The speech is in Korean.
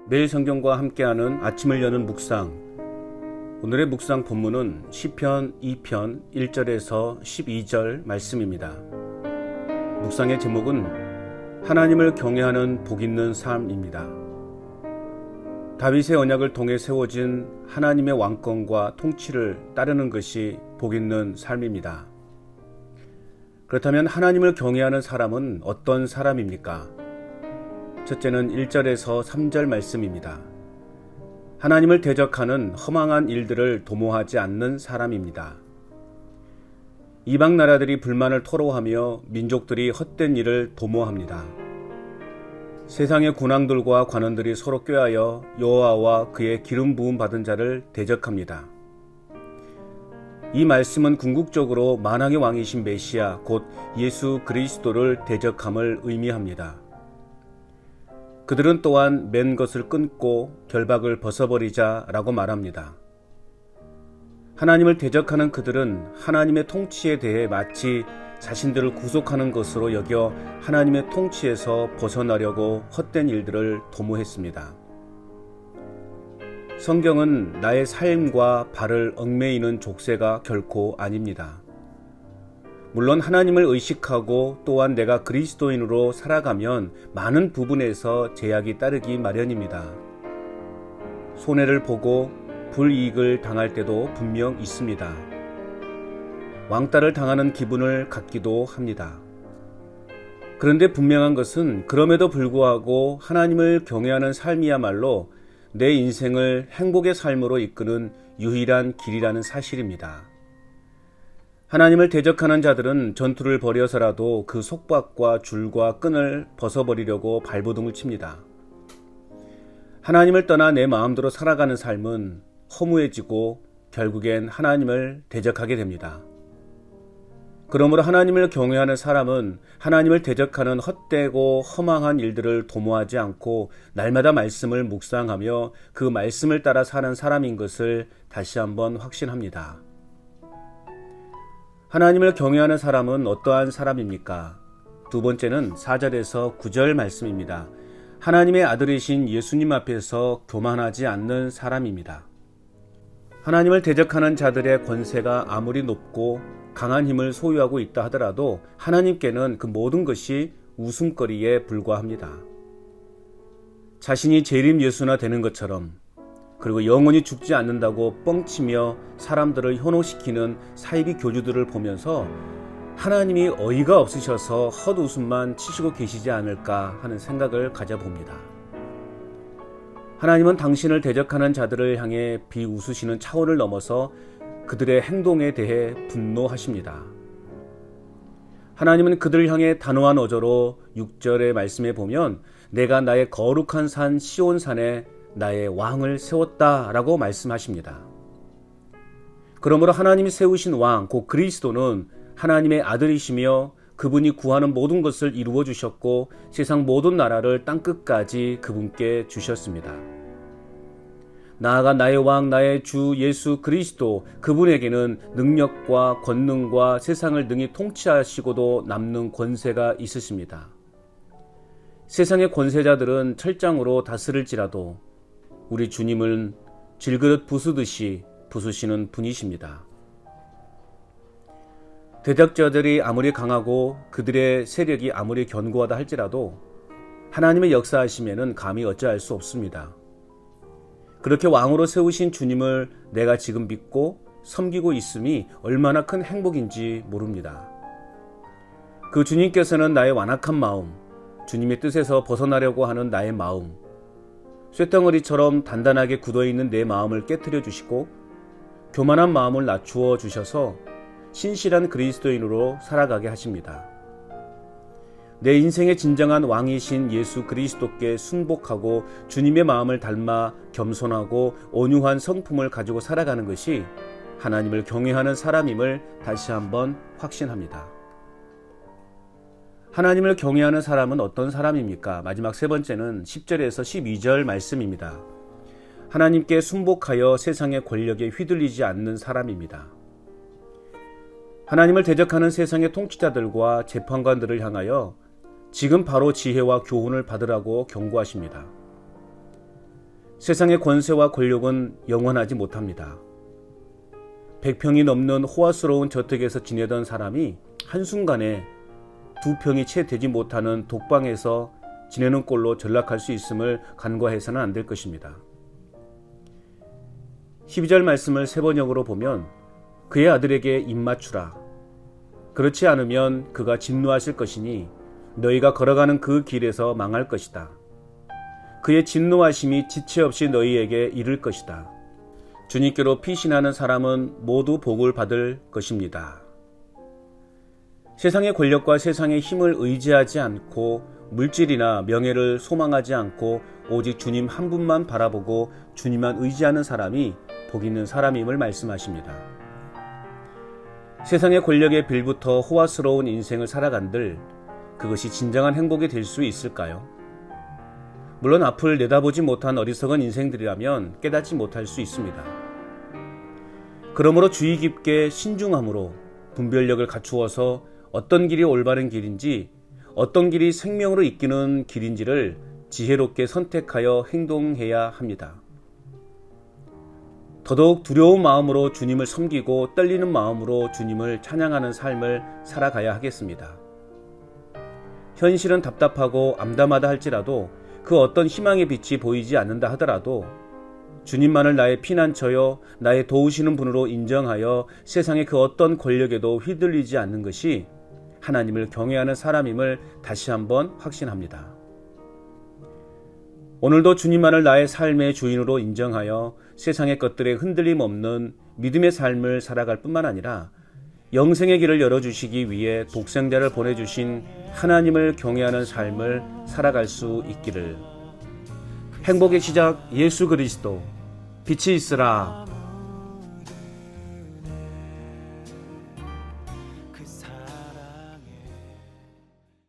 매일 성경과 함께하는 아침을 여는 묵상. 오늘의 묵상 본문은 시편 2편 1절에서 12절 말씀입니다. 묵상의 제목은 하나님을 경외하는 복 있는 삶입니다. 다윗의 언약을 통해 세워진 하나님의 왕권과 통치를 따르는 것이 복 있는 삶입니다. 그렇다면 하나님을 경외하는 사람은 어떤 사람입니까? 첫째는 1절에서 3절 말씀입니다. 하나님을 대적하는 허망한 일들을 도모하지 않는 사람입니다. 이방 나라들이 불만을 토로하며 민족들이 헛된 일을 도모합니다. 세상의 군왕들과 관원들이 서로 꾀하여 여호와와 그의 기름 부음 받은 자를 대적합니다. 이 말씀은 궁극적으로 만왕의 왕이신 메시아 곧 예수 그리스도를 대적함을 의미합니다. 그들은 또한 맨 것을 끊고 결박을 벗어버리자 라고 말합니다. 하나님을 대적하는 그들은 하나님의 통치에 대해 마치 자신들을 구속하는 것으로 여겨 하나님의 통치에서 벗어나려고 헛된 일들을 도모했습니다. 성경은 나의 삶과 발을 얽매이는 족쇄가 결코 아닙니다. 물론 하나님을 의식하고 또한 내가 그리스도인으로 살아가면 많은 부분에서 제약이 따르기 마련입니다. 손해를 보고 불이익을 당할 때도 분명 있습니다. 왕따를 당하는 기분을 갖기도 합니다. 그런데 분명한 것은 그럼에도 불구하고 하나님을 경외하는 삶이야말로 내 인생을 행복의 삶으로 이끄는 유일한 길이라는 사실입니다. 하나님을 대적하는 자들은 전투를 벌여서라도 그 속박과 줄과 끈을 벗어버리려고 발버둥을 칩니다. 하나님을 떠나 내 마음대로 살아가는 삶은 허무해지고 결국엔 하나님을 대적하게 됩니다. 그러므로 하나님을 경외하는 사람은 하나님을 대적하는 헛되고 허망한 일들을 도모하지 않고 날마다 말씀을 묵상하며 그 말씀을 따라 사는 사람인 것을 다시 한번 확신합니다. 하나님을 경외하는 사람은 어떠한 사람입니까? 두 번째는 4절에서 9절 말씀입니다. 하나님의 아들이신 예수님 앞에서 교만하지 않는 사람입니다. 하나님을 대적하는 자들의 권세가 아무리 높고 강한 힘을 소유하고 있다 하더라도 하나님께는 그 모든 것이 웃음거리에 불과합니다. 자신이 재림 예수나 되는 것처럼 그리고 영원히 죽지 않는다고 뻥치며 사람들을 현혹시키는 사이비 교주들을 보면서 하나님이 어이가 없으셔서 헛웃음만 치시고 계시지 않을까 하는 생각을 가져봅니다. 하나님은 당신을 대적하는 자들을 향해 비웃으시는 차원을 넘어서 그들의 행동에 대해 분노하십니다. 하나님은 그들을 향해 단호한 어조로 6절의 말씀에 보면 내가 나의 거룩한 산 시온산에 나의 왕을 세웠다라고 말씀하십니다. 그러므로 하나님이 세우신 왕, 곧 그리스도는 하나님의 아들이시며 그분이 구하는 모든 것을 이루어 주셨고 세상 모든 나라를 땅끝까지 그분께 주셨습니다. 나아가 나의 왕, 나의 주 예수 그리스도 그분에게는 능력과 권능과 세상을 능히 통치하시고도 남는 권세가 있으십니다. 세상의 권세자들은 철장으로 다스릴지라도 우리 주님은 질그릇 부수듯이 부수시는 분이십니다. 대적자들이 아무리 강하고 그들의 세력이 아무리 견고하다 할지라도 하나님의 역사하심에는 감히 어찌할 수 없습니다. 그렇게 왕으로 세우신 주님을 내가 지금 믿고 섬기고 있음이 얼마나 큰 행복인지 모릅니다. 그 주님께서는 나의 완악한 마음, 주님의 뜻에서 벗어나려고 하는 나의 마음, 쇳덩어리처럼 단단하게 굳어있는 내 마음을 깨트려 주시고 교만한 마음을 낮추어 주셔서 신실한 그리스도인으로 살아가게 하십니다. 내 인생의 진정한 왕이신 예수 그리스도께 순복하고 주님의 마음을 닮아 겸손하고 온유한 성품을 가지고 살아가는 것이 하나님을 경외하는 사람임을 다시 한번 확신합니다. 하나님을 경외하는 사람은 어떤 사람입니까? 마지막 세 번째는 10절에서 12절 말씀입니다. 하나님께 순복하여 세상의 권력에 휘둘리지 않는 사람입니다. 하나님을 대적하는 세상의 통치자들과 재판관들을 향하여 지금 바로 지혜와 교훈을 받으라고 경고하십니다. 세상의 권세와 권력은 영원하지 못합니다. 100평이 넘는 호화스러운 저택에서 지내던 사람이 한순간에 2평이 채 되지 못하는 독방에서 지내는 꼴로 전락할 수 있음을 간과해서는 안 될 것입니다. 12절 말씀을 세번역으로 보면 그의 아들에게 입맞추라. 그렇지 않으면 그가 진노하실 것이니 너희가 걸어가는 그 길에서 망할 것이다. 그의 진노하심이 지체 없이 너희에게 이를 것이다. 주님께로 피신하는 사람은 모두 복을 받을 것입니다. 세상의 권력과 세상의 힘을 의지하지 않고 물질이나 명예를 소망하지 않고 오직 주님 한 분만 바라보고 주님만 의지하는 사람이 복 있는 사람임을 말씀하십니다. 세상의 권력에 빌부터 호화스러운 인생을 살아간들 그것이 진정한 행복이 될 수 있을까요? 물론 앞을 내다보지 못한 어리석은 인생들이라면 깨닫지 못할 수 있습니다. 그러므로 주의 깊게 신중함으로 분별력을 갖추어서 어떤 길이 올바른 길인지 어떤 길이 생명으로 이끄는 길인지를 지혜롭게 선택하여 행동해야 합니다. 더더욱 두려운 마음으로 주님을 섬기고 떨리는 마음으로 주님을 찬양하는 삶을 살아가야 하겠습니다. 현실은 답답하고 암담하다 할지라도 그 어떤 희망의 빛이 보이지 않는다 하더라도 주님만을 나의 피난처요 나의 도우시는 분으로 인정하여 세상의 그 어떤 권력에도 휘둘리지 않는 것이 하나님을 경외하는 사람임을 다시 한번 확신합니다. 오늘도 주님만을 나의 삶의 주인으로 인정하여 세상의 것들에 흔들림 없는 믿음의 삶을 살아갈 뿐만 아니라 영생의 길을 열어주시기 위해 독생자를 보내주신 하나님을 경외하는 삶을 살아갈 수 있기를. 행복의 시작 예수 그리스도 빛이 있으라